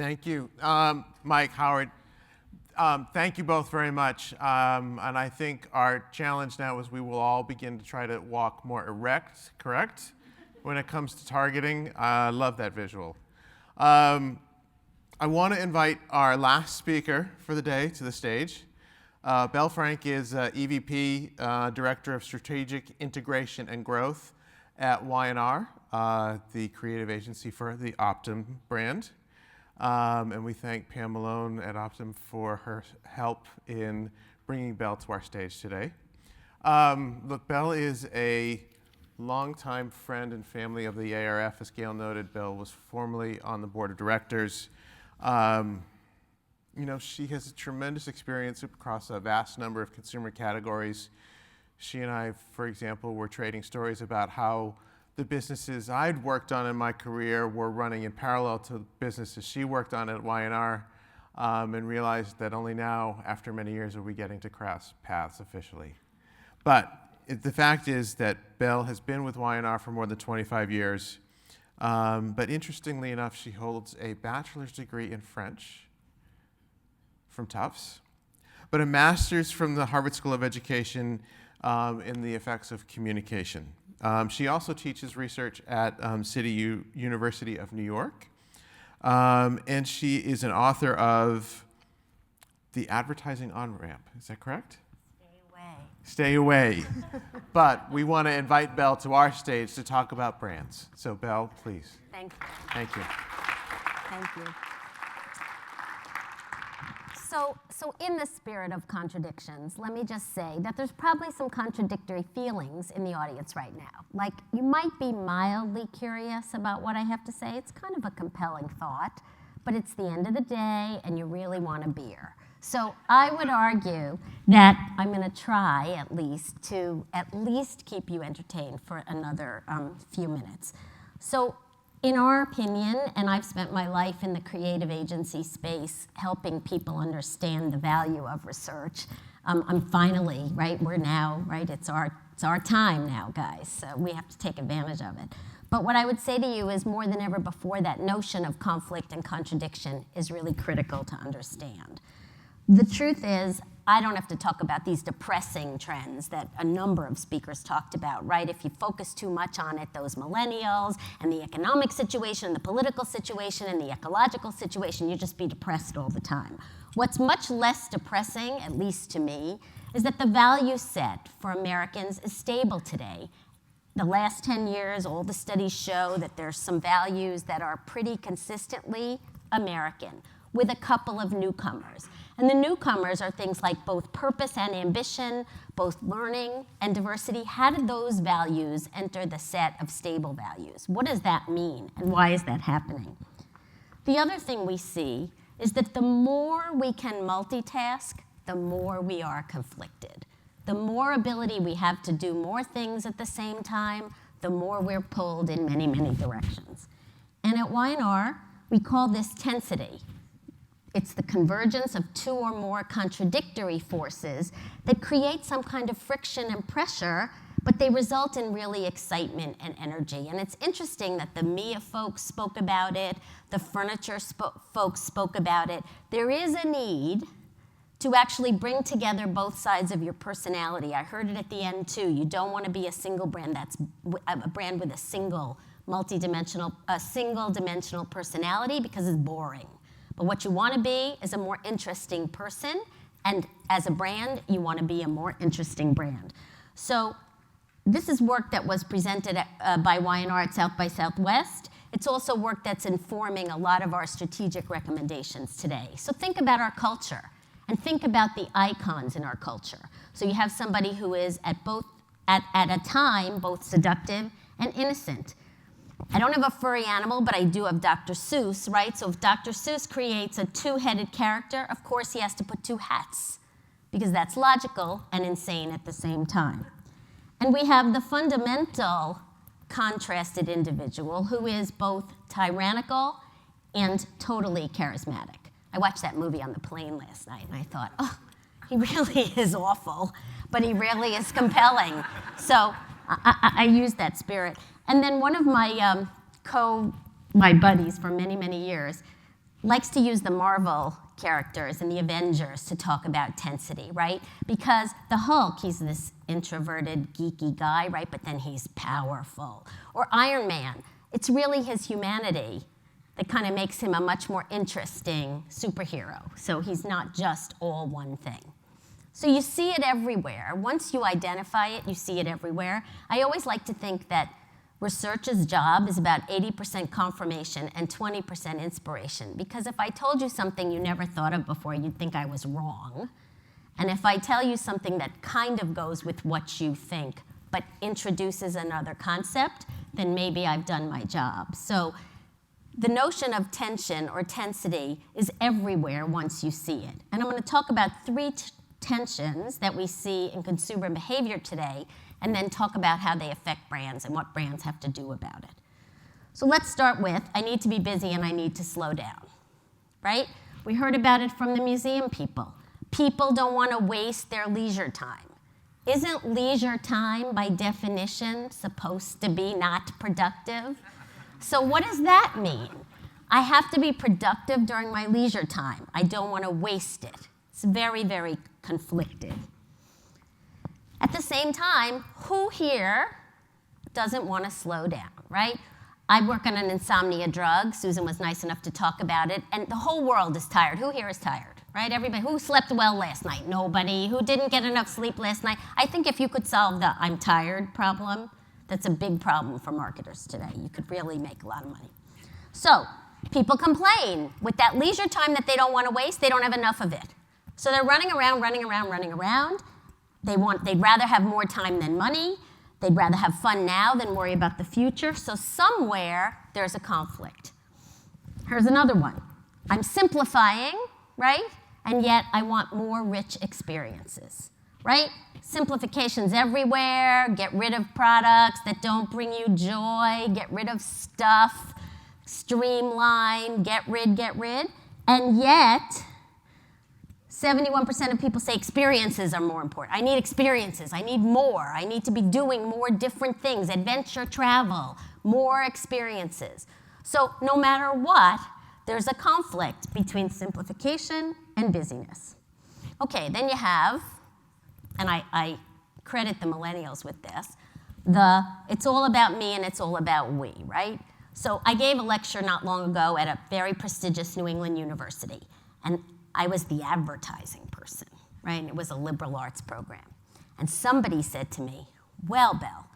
Thank you. Mike, Howard, thank you both very much. And I think our challenge now is we will all begin to try to walk more erect, correct? When it comes to targeting. I love that visual. I want to invite our last speaker for the day to the stage. Belle Frank is EVP, Director of Strategic Integration and Growth at Y&R, the creative agency for the Optum brand. And we thank Pam Malone at Optum for her help in bringing Belle to our stage today. Look, Belle is a longtime friend and family of the ARF. As Gail noted, Belle was formerly on the board of directors. You know, she has a tremendous experience across a vast number of consumer categories. She and I, for example, were trading stories about how the businesses I'd worked on in my career were running in parallel to businesses she worked on at Y&R, and realized that only now, after many years, are we getting to cross paths officially. But the fact is that Belle has been with Y&R for more than 25 years, but interestingly enough, she holds a bachelor's degree in French from Tufts, but a master's from the Harvard School of Education in the effects of communication. She also teaches research at City University of New York, and she is an author of The Advertising On-Ramp. Is that correct? Stay away. But we want to invite Belle to our stage to talk about brands. So Belle, please. Thank you. Thank you. Thank you. So in the spirit of contradictions, let me just say that there's probably some contradictory feelings in the audience right now. Like, you might be mildly curious about what I have to say. It's kind of a compelling thought, but it's the end of the day and you really want a beer. So I would argue that I'm going to try at least keep you entertained for another few minutes. So in our opinion, and I've spent my life in the creative agency space helping people understand the value of research. I'm finally, right, we're now, right, it's our time now, guys, so we have to take advantage of it. But what I would say to you is more than ever before, that notion of conflict and contradiction is really critical to understand. The truth is, I don't have to talk about these depressing trends that a number of speakers talked about, right? If you focus too much on it, those millennials and the economic situation, the political situation, and the ecological situation, you just be depressed all the time. What's much less depressing, at least to me, is that the value set for Americans is stable today. The last 10 years, all the studies show that there's some values that are pretty consistently American, with a couple of newcomers. And the newcomers are things like both purpose and ambition, both learning and diversity. How did those values enter the set of stable values? What does that mean, and why is that happening? The other thing we see is that the more we can multitask, the more we are conflicted. The more ability we have to do more things at the same time, the more we're pulled in many, many directions. And at Y&R, we call this TENSITY. It's the convergence of two or more contradictory forces that create some kind of friction and pressure, but they result in really excitement and energy. And it's interesting that the Mia folks spoke about it, the furniture folks spoke about it. There is a need to actually bring together both sides of your personality. I heard it at the end too. You don't want to be a single brand that's a brand with a single dimensional personality, because it's boring. But what you want to be is a more interesting person, and as a brand, you want to be a more interesting brand. So this is work that was presented by Y&R at South by Southwest. It's also work that's informing a lot of our strategic recommendations today. So think about our culture, and think about the icons in our culture. So you have somebody who is at a time both seductive and innocent. I don't have a furry animal, but I do have Dr. Seuss, right? So if Dr. Seuss creates a two-headed character, of course he has to put two hats, because that's logical and insane at the same time. And we have the fundamental contrasted individual who is both tyrannical and totally charismatic. I watched that movie on the plane last night, and I thought, oh, he really is awful, but he really is compelling. So I use that spirit. And then one of my buddies for many, many years, likes to use the Marvel characters and the Avengers to talk about tensity, right? Because the Hulk, he's this introverted, geeky guy, right? But then he's powerful. Or Iron Man, it's really his humanity that kind of makes him a much more interesting superhero. So he's not just all one thing. So you see it everywhere. Once you identify it, you see it everywhere. I always like to think that research's job is about 80% confirmation and 20% inspiration. Because if I told you something you never thought of before, you'd think I was wrong. And if I tell you something that kind of goes with what you think, but introduces another concept, then maybe I've done my job. So the notion of tension or tensity is everywhere once you see it. And I'm going to talk about three tensions that we see in consumer behavior today, and then talk about how they affect brands and what brands have to do about it. So let's start with, I need to be busy and I need to slow down, right? We heard about it from the museum people. People don't want to waste their leisure time. Isn't leisure time, by definition, supposed to be not productive? So what does that mean? I have to be productive during my leisure time. I don't want to waste it. It's very, very conflicted. At the same time, who here doesn't want to slow down, right? I work on an insomnia drug. Susan was nice enough to talk about it. And the whole world is tired. Who here is tired, right? Everybody. Who slept well last night? Nobody. Who didn't get enough sleep last night? I think if you could solve the I'm tired problem, that's a big problem for marketers today. You could really make a lot of money. So people complain. With that leisure time that they don't want to waste, they don't have enough of it. So they're running around. They'd rather have more time than money. They'd rather have fun now than worry about the future. So somewhere there's a conflict. Here's another one. I'm simplifying, right? And yet I want more rich experiences, right? Simplification's everywhere. Get rid of products that don't bring you joy. Get rid of stuff. Streamline. Get rid. And yet 71% of people say experiences are more important. I need experiences. I need more. I need to be doing more different things, adventure travel, more experiences. So no matter what, there's a conflict between simplification and busyness. Okay, then you have, and I credit the millennials with this, it's all about me and it's all about we, right? So I gave a lecture not long ago at a very prestigious New England university, and I was the advertising person, right? And it was a liberal arts program. And somebody said to me, well, Belle,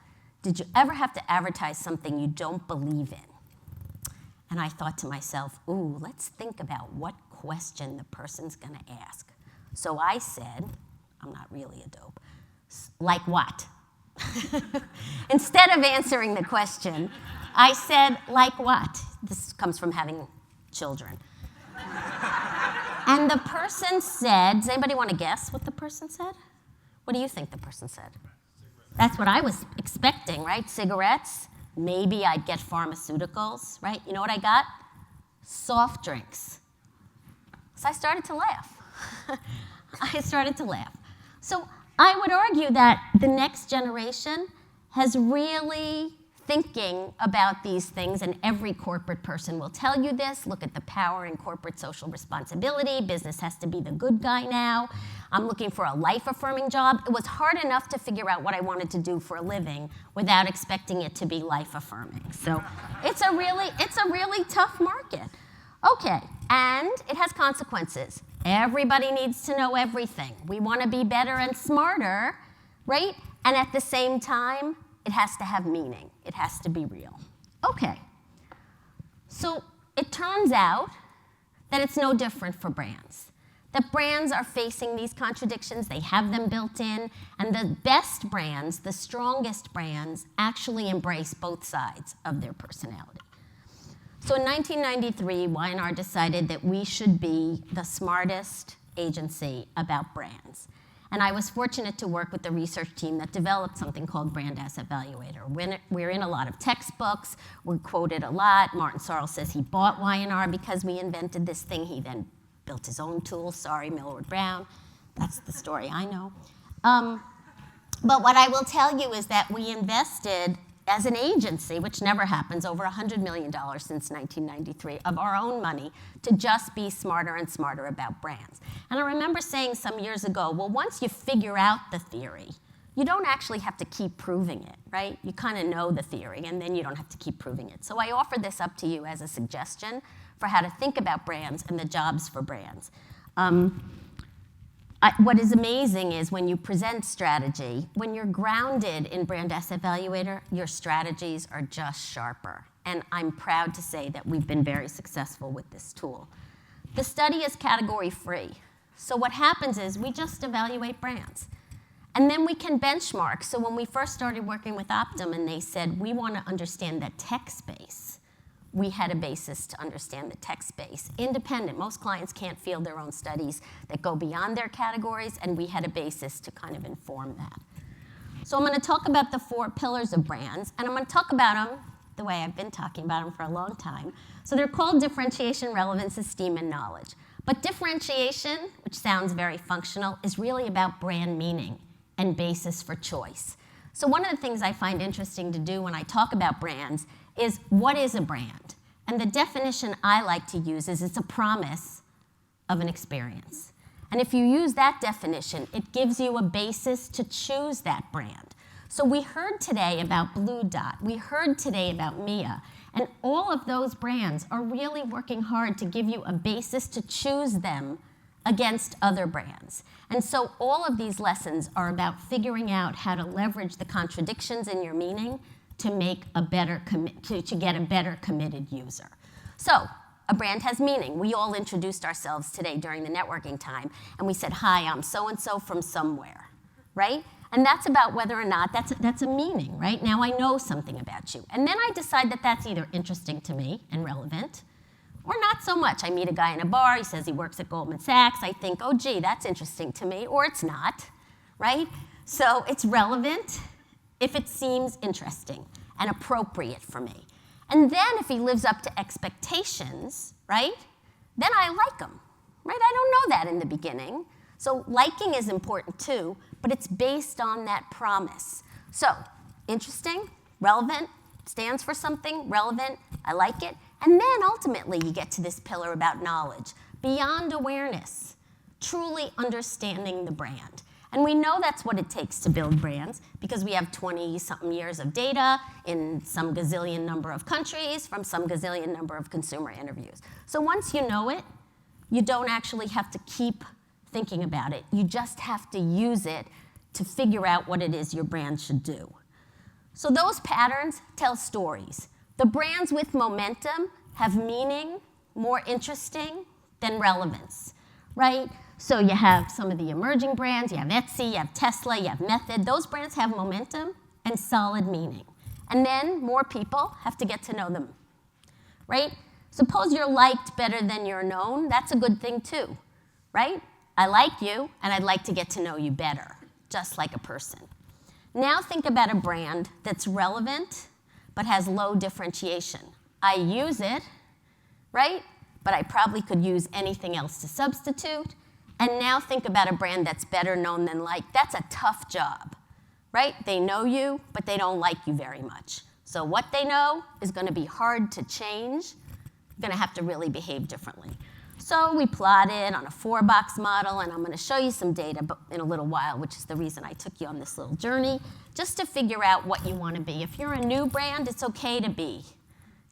did you ever have to advertise something you don't believe in? And I thought to myself, ooh, let's think about what question the person's gonna ask. So I said, I'm not really a dope, like what? Instead of answering the question, I said, like what? This comes from having children. And the person said, does anybody want to guess what the person said? What do you think the person said? Cigarettes. That's what I was expecting, right? Cigarettes. Maybe I'd get pharmaceuticals, right? You know what I got? Soft drinks. So I started to laugh. So I would argue that the next generation has really thinking about these things, and every corporate person will tell you this. Look at the power in corporate social responsibility. Business has to be the good guy now. I'm looking for a life-affirming job. It was hard enough to figure out what I wanted to do for a living without expecting it to be life-affirming. So it's a really tough market. Okay, and it has consequences. Everybody needs to know everything. We want to be better and smarter, right? And at the same time, it has to have meaning. It has to be real. Okay, so it turns out that it's no different for brands. That brands are facing these contradictions, they have them built in, and the best brands, the strongest brands, actually embrace both sides of their personality. So in 1993, Y&R decided that we should be the smartest agency about brands. And I was fortunate to work with the research team that developed something called Brand Asset Valuator. We're in a lot of textbooks. We're quoted a lot. Martin Sorrell says he bought Y&R because we invented this thing. He then built his own tool. Sorry, Millward Brown. That's the story I know. But what I will tell you is that we invested as an agency, which never happens, over $100 million since 1993 of our own money to just be smarter and smarter about brands. And I remember saying some years ago, well, once you figure out the theory, you don't actually have to keep proving it, right? You kind of know the theory, and then you don't have to keep proving it. So I offer this up to you as a suggestion for how to think about brands and the jobs for brands. What is amazing is when you present strategy, when you're grounded in Brand Asset Evaluator, your strategies are just sharper. And I'm proud to say that we've been very successful with this tool. The study is category free. So what happens is we just evaluate brands. And then we can benchmark. So when we first started working with Optum and they said, we want to understand the tech space, we had a basis to understand the tech space. Independent, most clients can't field their own studies that go beyond their categories, and we had a basis to kind of inform that. So I'm going to talk about the 4 pillars of brands, and I'm going to talk about them the way I've been talking about them for a long time. So they're called differentiation, relevance, esteem, and knowledge. But differentiation, which sounds very functional, is really about brand meaning and basis for choice. So one of the things I find interesting to do when I talk about brands is what is a brand? And the definition I like to use is it's a promise of an experience. And if you use that definition, it gives you a basis to choose that brand. So we heard today about Blue Dot, we heard today about Mia, and all of those brands are really working hard to give you a basis to choose them against other brands. And so all of these lessons are about figuring out how to leverage the contradictions in your meaning to make a better to get a better committed user. So a brand has meaning. We all introduced ourselves today during the networking time, and we said, hi, I'm so-and-so from somewhere, right? And that's about whether or not that's a meaning, right? Now I know something about you. And then I decide that that's either interesting to me and relevant, or not so much. I meet a guy in a bar, he says he works at Goldman Sachs, I think, oh gee, that's interesting to me, or it's not, right? So it's relevant if it seems interesting and appropriate for me. And then if he lives up to expectations, right, then I like him, right? I don't know that in the beginning. So liking is important too, but it's based on that promise. So interesting, relevant, stands for something, relevant, I like it. And then ultimately you get to this pillar about knowledge, beyond awareness, truly understanding the brand. And we know that's what it takes to build brands because we have 20-something years of data in some gazillion number of countries from some gazillion number of consumer interviews. So once you know it, you don't actually have to keep thinking about it. You just have to use it to figure out what it is your brand should do. So those patterns tell stories. The brands with momentum have meaning more interesting than relevance, right? So you have some of the emerging brands, you have Etsy, you have Tesla, you have Method. Those brands have momentum and solid meaning. And then more people have to get to know them, right? Suppose you're liked better than you're known. That's a good thing too, right? I like you, and I'd like to get to know you better, just like a person. Now think about a brand that's relevant but has low differentiation. I use it, right? But I probably could use anything else to substitute. And now think about a brand that's better known than liked. That's a tough job, right? They know you, but they don't like you very much. So what they know is going to be hard to change. You're going to have to really behave differently. So we plotted on a 4-box model, and I'm going to show you some data in a little while, which is the reason I took you on this little journey, just to figure out what you want to be. If you're a new brand, it's okay to be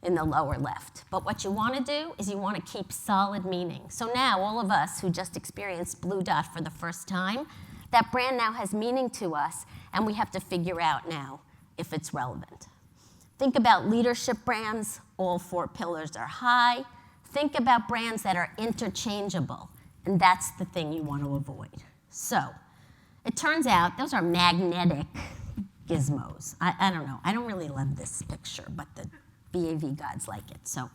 in the lower left. But what you want to do is you want to keep solid meaning. So now all of us who just experienced Blue Dot for the first time, that brand now has meaning to us, and we have to figure out now if it's relevant. Think about leadership brands. All 4 pillars are high. Think about brands that are interchangeable, and that's the thing you want to avoid. So it turns out those are magnetic gizmos. I don't know. I don't really love this picture, but the BAV gods like it. So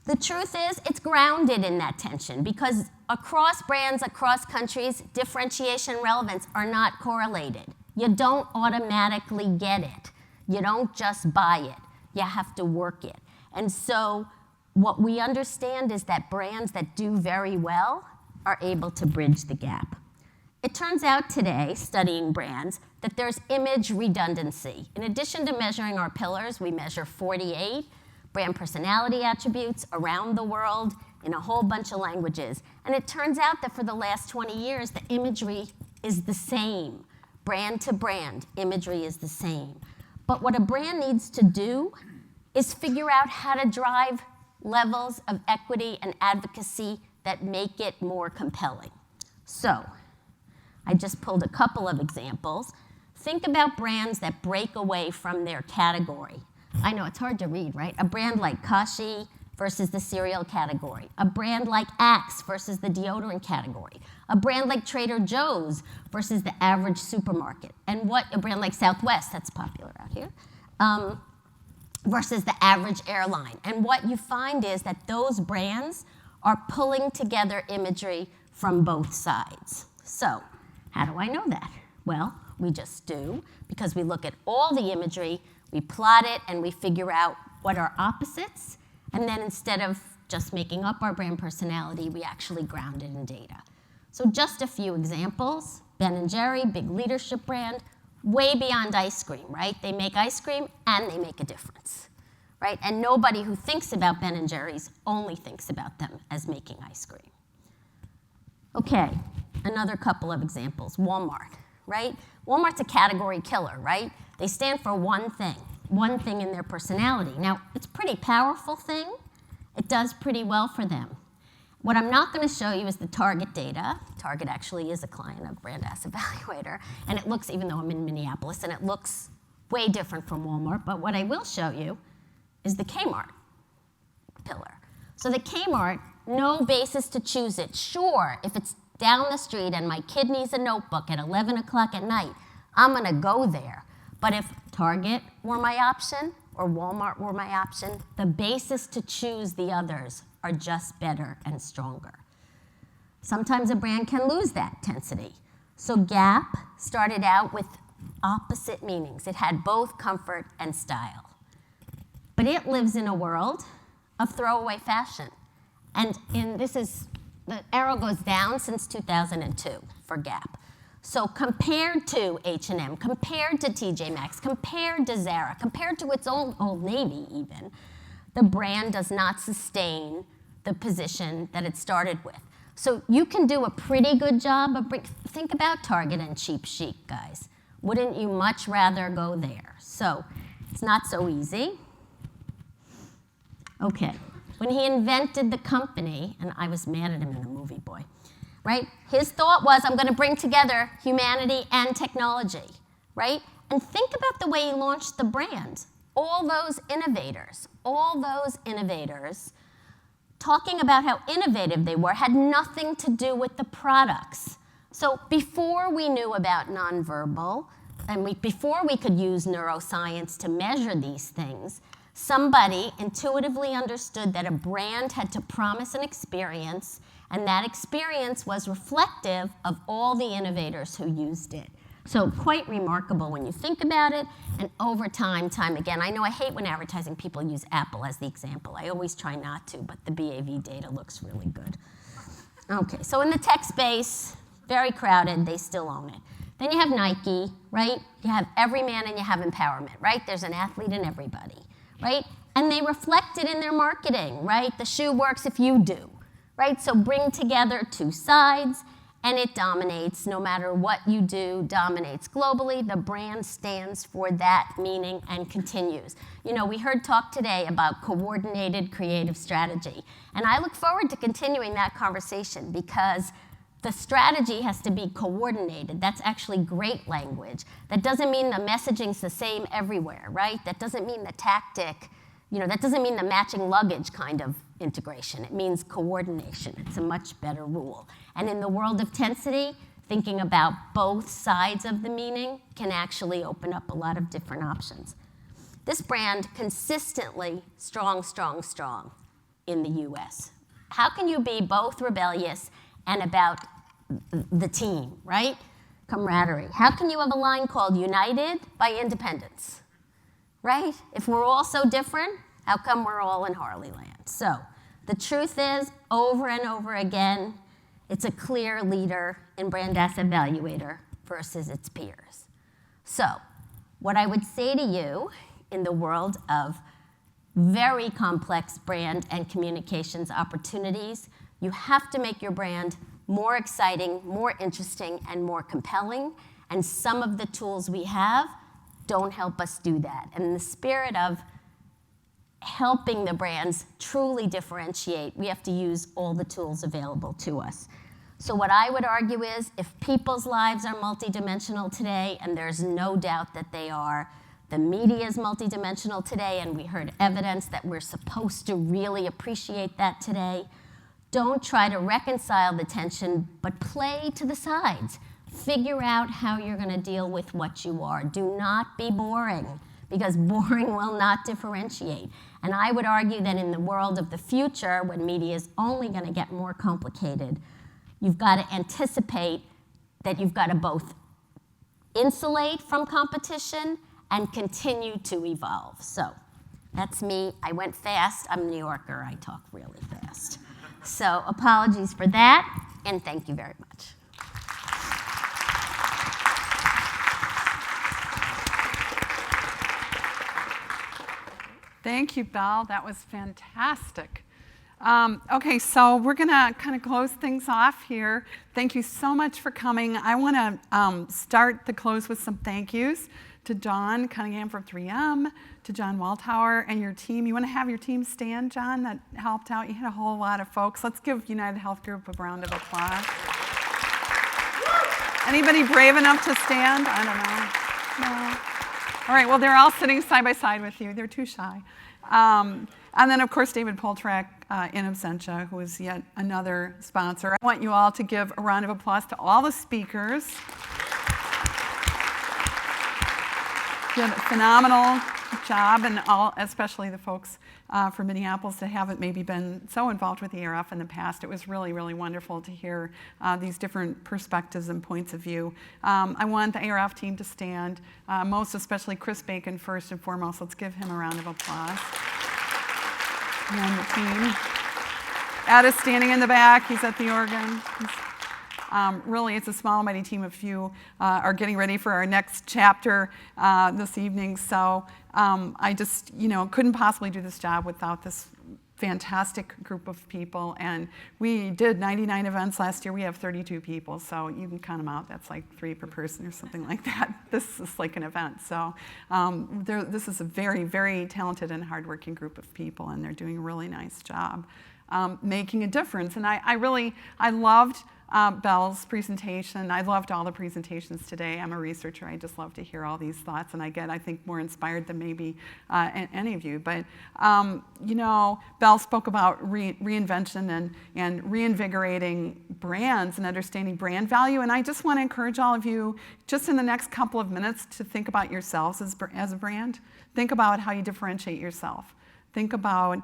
the truth is it's grounded in that tension because across brands, across countries, differentiation and relevance are not correlated. You don't automatically get it. You don't just buy it. You have to work it. And so what we understand is that brands that do very well are able to bridge the gap. It turns out today, studying brands, that there's image redundancy. In addition to measuring our pillars, we measure 48 brand personality attributes around the world in a whole bunch of languages. And it turns out that for the last 20 years, the imagery is the same. Brand to brand, imagery is the same. But what a brand needs to do is figure out how to drive levels of equity and advocacy that make it more compelling. So, I just pulled a couple of examples. Think about brands that break away from their category. I know it's hard to read, right? A brand like Kashi versus the cereal category. A brand like Axe versus the deodorant category. A brand like Trader Joe's versus the average supermarket. And what a brand like Southwest, that's popular out here, versus the average airline. And what you find is that those brands are pulling together imagery from both sides. So, how do I know that? Well, we just do, because we look at all the imagery, we plot it, and we figure out what are opposites, and then instead of just making up our brand personality, we actually ground it in data. So just a few examples. Ben & Jerry, big leadership brand, way beyond ice cream, right? They make ice cream and they make a difference, right? And nobody who thinks about Ben & Jerry's only thinks about them as making ice cream. Okay, another couple of examples. Walmart, right? Walmart's a category killer, right? They stand for one thing in their personality. Now, it's a pretty powerful thing. It does pretty well for them. What I'm not going to show you is the Target data. Target actually is a client of Brand Asset Evaluator, and it looks, even though I'm in Minneapolis, and it looks way different from Walmart, but what I will show you is the Kmart pillar. So the Kmart, no basis to choose it. Sure, if it's down the street and my kid needs a notebook at 11 o'clock at night, I'm going to go there. But if Target were my option or Walmart were my option, the basis to choose the others are just better and stronger. Sometimes a brand can lose that intensity. So Gap started out with opposite meanings. It had both comfort and style. But it lives in a world of throwaway fashion. And the arrow goes down since 2002 for Gap. So compared to H&M, compared to TJ Maxx, compared to Zara, compared to its own Old Navy even, the brand does not sustain the position that it started with. So you can do a pretty good job of think about Target and Cheap Chic, guys. Wouldn't you much rather go there? So it's not so easy. Okay, when he invented the company, and I was mad at him in the movie, boy, right? His thought was, I'm going to bring together humanity and technology, right? And think about the way he launched the brand. All those innovators talking about how innovative they were had nothing to do with the products. So before we knew about nonverbal, and before we could use neuroscience to measure these things, somebody intuitively understood that a brand had to promise an experience, and that experience was reflective of all the innovators who used it. So quite remarkable when you think about it, and over time again. I know I hate when advertising people use Apple as the example. I always try not to, but the BAV data looks really good. Okay, so in the tech space, very crowded, they still own it. Then you have Nike, right? You have everyman and you have empowerment, right? There's an athlete in everybody, right? And they reflect it in their marketing, right? The shoe works if you do, right? So bring together two sides, and it dominates. No matter what you do, dominates globally. The brand stands for that meaning and continues. You know, we heard talk today about coordinated creative strategy, and I look forward to continuing that conversation because the strategy has to be coordinated. That's actually great language. That doesn't mean the messaging's the same everywhere, right? That doesn't mean the tactic, that doesn't mean the matching luggage kind of integration. It means coordination. It's a much better rule. And in the world of Tensity, thinking about both sides of the meaning can actually open up a lot of different options. This brand consistently strong in the US. How can you be both rebellious and about the team, right? Camaraderie. How can you have a line called United by Independence, right? If we're all so different, how come we're all in Harley land? So the truth is, over and over again, It's a clear leader in brand asset evaluator versus its peers. So what I would say to you in the world of very complex brand and communications opportunities, you have to make your brand more exciting, more interesting, and more compelling. And some of the tools we have don't help us do that. And in the spirit of helping the brands truly differentiate, we have to use all the tools available to us. So what I would argue is, if people's lives are multidimensional today, and there's no doubt that they are, the media is multidimensional today, and we heard evidence that we're supposed to really appreciate that today. Don't try to reconcile the tension, but play to the sides. Figure out how you're going to deal with what you are. Do not be boring, because boring will not differentiate. And I would argue that in the world of the future, when media is only going to get more complicated, you've got to anticipate that you've got to both insulate from competition and continue to evolve. So that's me. I went fast. I'm a New Yorker. I talk really fast. So apologies for that, and thank you very much. Thank you, Belle. That was fantastic. Okay, so we're going to kind of close things off here. Thank you so much for coming. I want to start the close with some thank yous to John Cunningham from 3M, to John Waltauer and your team. You want to have your team stand, John? That helped out. You had a whole lot of folks. Let's give United Health Group a round of applause. Anybody brave enough to stand? I don't know. No. All right, well, they're all sitting side by side with you. They're too shy. And then, of course, David Poltrak in absentia, who is yet another sponsor. I want you all to give a round of applause to all the speakers. Did a phenomenal job, and all, especially the folks from Minneapolis that haven't maybe been so involved with the ARF in the past. It was really, really wonderful to hear these different perspectives and points of view. I want the ARF team to stand, most especially Chris Bacon first and foremost. Let's give him a round of applause. And the team. Ed is standing in the back. He's at the organ. Really, it's a small, mighty team. A few are getting ready for our next chapter this evening. So I just, couldn't possibly do this job without this fantastic group of people. And we did 99 events last year. We have 32 people, so you can count them out. That's like 3 per person or something like that. This is like an event. So this is a very, very talented and hardworking group of people, and they're doing a really nice job making a difference. And I loved Belle's presentation. I loved all the presentations today. I'm a researcher. I just love to hear all these thoughts, and I think, more inspired than maybe any of you. But, Belle spoke about reinvention and reinvigorating brands and understanding brand value, and I just want to encourage all of you, just in the next couple of minutes, to think about yourselves as a brand. Think about how you differentiate yourself. Think about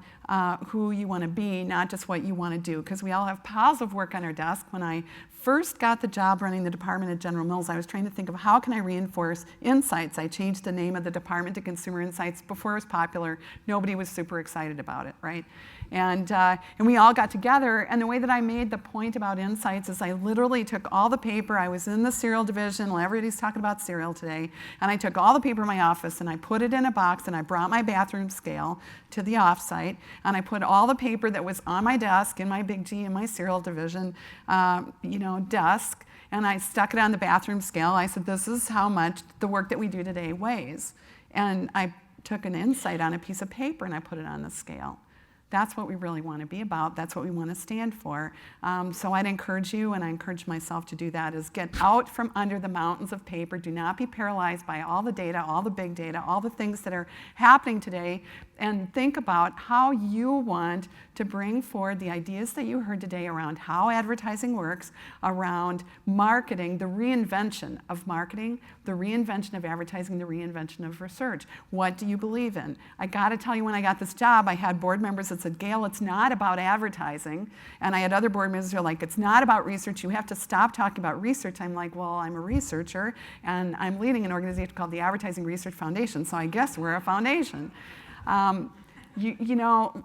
who you want to be, not just what you want to do, because we all have piles of work on our desk. When I first got the job running the department at General Mills, I was trying to think of how can I reinforce insights. I changed the name of the department to Consumer Insights. Before it was popular, nobody was super excited about it, right? And we all got together, and the way that I made the point about insights is I literally took all the paper. I was in the cereal division. Well, everybody's talking about cereal today. And I took all the paper in my office, and I put it in a box, and I brought my bathroom scale to the offsite, and I put all the paper that was on my desk in my Big G in my cereal division, desk, and I stuck it on the bathroom scale. I said, this is how much the work that we do today weighs. And I took an insight on a piece of paper, and I put it on the scale. That's what we really want to be about. That's what we want to stand for. So I'd encourage you, and I encourage myself to do that, is get out from under the mountains of paper. Do not be paralyzed by all the data, all the big data, all the things that are happening today, and think about how you want to bring forward the ideas that you heard today around how advertising works, around marketing, the reinvention of marketing, the reinvention of advertising, the reinvention of research. What do you believe in? I got to tell you, when I got this job, I had board members that said, Gail, it's not about advertising. And I had other board members who are like, it's not about research. You have to stop talking about research. I'm like, well, I'm a researcher, and I'm leading an organization called the Advertising Research Foundation, so I guess we're a foundation.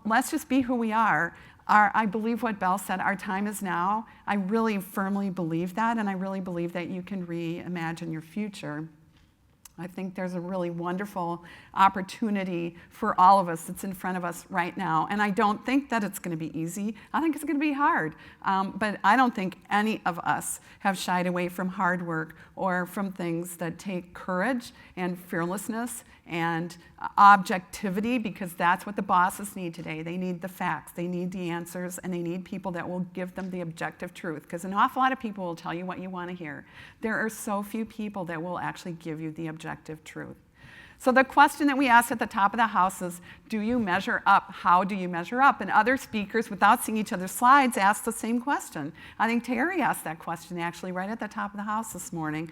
Let's just be who we are. I believe what Belle said, our time is now. I really firmly believe that, and I really believe that you can reimagine your future. I think there's a really wonderful opportunity for all of us that's in front of us right now. And I don't think that it's going to be easy. I think it's going to be hard. But I don't think any of us have shied away from hard work or from things that take courage and fearlessness and objectivity, because that's what the bosses need today. They need the facts, they need the answers, and they need people that will give them the objective truth, because an awful lot of people will tell you what you want to hear. There are so few people that will actually give you the objective truth. So the question that we asked at the top of the house is, do you measure up? How do you measure up? And other speakers, without seeing each other's slides, asked the same question. I think Terry asked that question actually right at the top of the house this morning.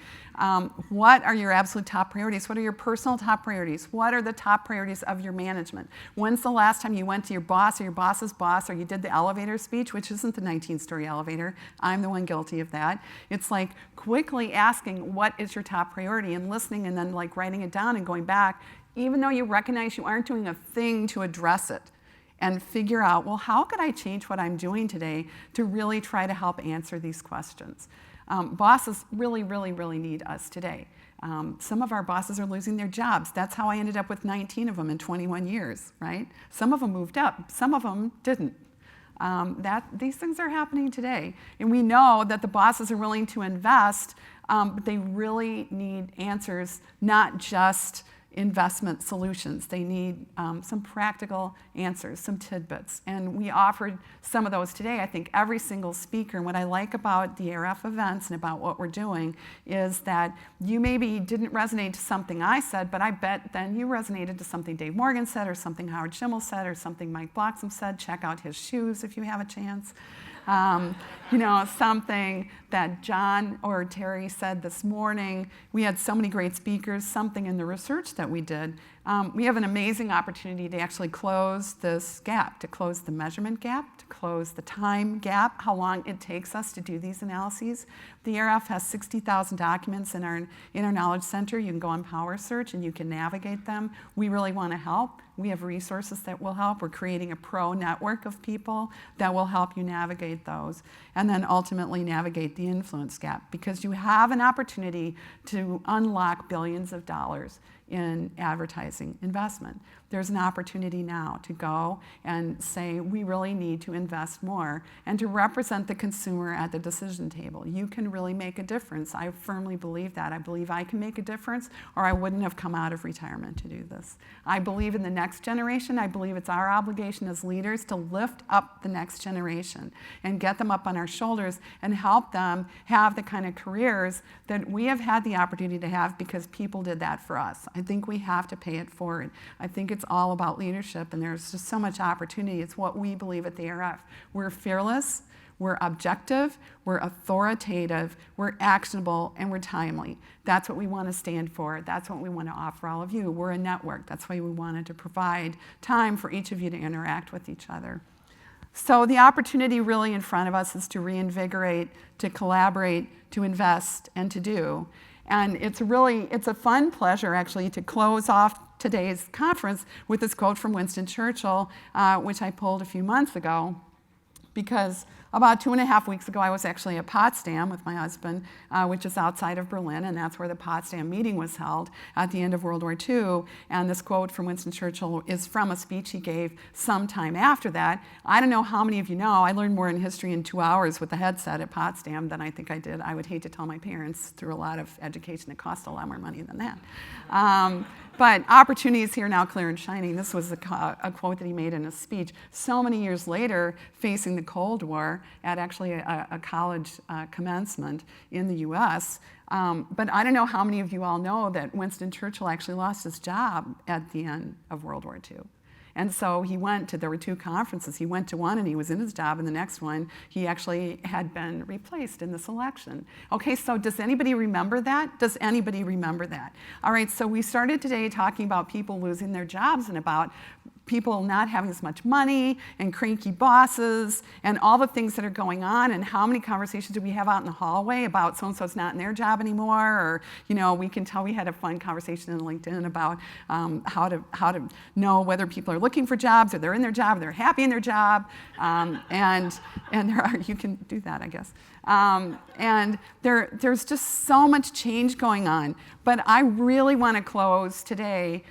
What are your absolute top priorities? What are your personal top priorities? What are the top priorities of your management? When's the last time you went to your boss or your boss's boss, or you did the elevator speech, which isn't the 19-story elevator? I'm the one guilty of that. It's like quickly asking, what is your top priority, and listening, and then like writing it down and going back, even though you recognize you aren't doing a thing to address it, and figure out, well, how could I change what I'm doing today to really try to help answer these questions? Bosses really, really, really need us today. Some of our bosses are losing their jobs. That's how I ended up with 19 of them in 21 years, right? Some of them moved up, some of them didn't. These things are happening today. And we know that the bosses are willing to invest, but they really need answers, not just investment solutions. They need some practical answers, some tidbits. And we offered some of those today. I think every single speaker, and what I like about the ARF events and about what we're doing is that you maybe didn't resonate to something I said, but I bet then you resonated to something Dave Morgan said, or something Howard Schimmel said, or something Mike Bloxam said. Check out his shoes if you have a chance. Something that John or Terry said this morning. We had so many great speakers, something in the research that we did. We have an amazing opportunity to actually close this gap, to close the measurement gap, to close the time gap, how long it takes us to do these analyses. The ARF has 60,000 documents in our Knowledge Center. You can go on Power Search and you can navigate them. We really want to help. We have resources that will help. We're creating a pro network of people that will help you navigate those, and then ultimately navigate the influence gap, because you have an opportunity to unlock billions of dollars in advertising investment. There's an opportunity now to go and say, we really need to invest more, and to represent the consumer at the decision table. You can really make a difference. I firmly believe that. I believe I can make a difference, or I wouldn't have come out of retirement to do this. I believe in the next generation. I believe it's our obligation as leaders to lift up the next generation and get them up on our shoulders and help them have the kind of careers that we have had the opportunity to have because people did that for us. I think we have to pay it forward. I think it's all about leadership, and there's just so much opportunity. It's what we believe at the ARF. We're fearless, we're objective, we're authoritative, we're actionable, and we're timely. That's what we want to stand for. That's what we want to offer all of you. We're a network. That's why we wanted to provide time for each of you to interact with each other. So the opportunity really in front of us is to reinvigorate, to collaborate, to invest, and to do. And it's a fun pleasure actually to close off today's conference with this quote from Winston Churchill, which I pulled a few months ago, because about 2.5 weeks ago I was actually at Potsdam with my husband, which is outside of Berlin, and that's where the Potsdam meeting was held at the end of World War II. And this quote from Winston Churchill is from a speech he gave sometime after that. I don't know how many of you know, I learned more in history in 2 hours with the headset at Potsdam than I think I did. I would hate to tell my parents through a lot of education that cost a lot more money than that. But opportunity is here now, clear and shining. This was a quote that he made in a speech so many years later, facing the Cold War at actually a college commencement in the US. But I don't know how many of you all know that Winston Churchill actually lost his job at the end of World War II. And so there were 2 conferences. He went to one and he was in his job, and the next one he actually had been replaced in this election. Okay, so does anybody remember that? Does anybody remember that? All right, so we started today talking about people losing their jobs and about people not having as much money and cranky bosses and all the things that are going on, and how many conversations do we have out in the hallway about so-and-so's not in their job anymore, or we can tell we had a fun conversation in LinkedIn about how to know whether people are looking for jobs, or they're in their job, or they're happy in their job, and you can do that, I guess. And there's just so much change going on. But I really want to close today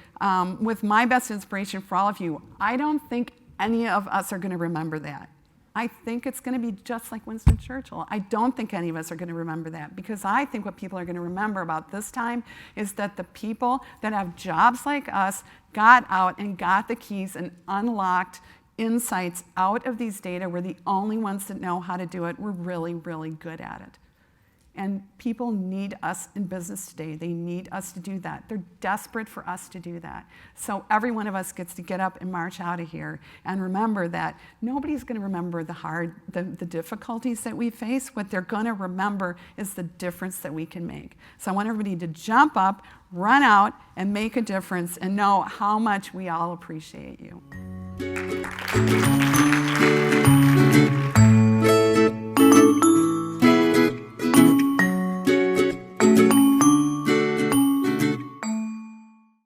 with my best inspiration for all of you. I don't think any of us are going to remember that. I think it's going to be just like Winston Churchill. I don't think any of us are going to remember that, because I think what people are going to remember about this time is that the people that have jobs like us got out and got the keys and unlocked insights out of these data. We're the only ones that know how to do it. We're really, really good at it. And people need us in business today. They need us to do that. They're desperate for us to do that. So every one of us gets to get up and march out of here and remember that nobody's going to remember the difficulties that we face. What they're going to remember is the difference that we can make. So I want everybody to jump up, run out, and make a difference, and know how much we all appreciate you.